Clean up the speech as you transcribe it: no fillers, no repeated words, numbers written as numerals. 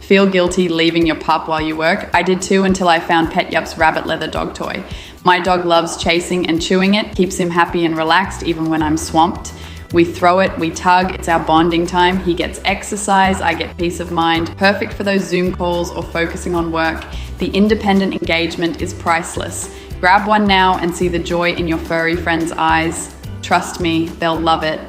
feel guilty leaving your pup while you work. I did too until I found PetYupp's rabbit leather dog toy. My dog loves chasing and chewing it, keeps him happy and relaxed even when I'm swamped. We throw it, we tug, it's our bonding time. He gets exercise, I get peace of mind. Perfect for those Zoom calls or focusing on work. The independent engagement is priceless. Grab one now and see the joy in your furry friend's eyes. Trust me, they'll love it.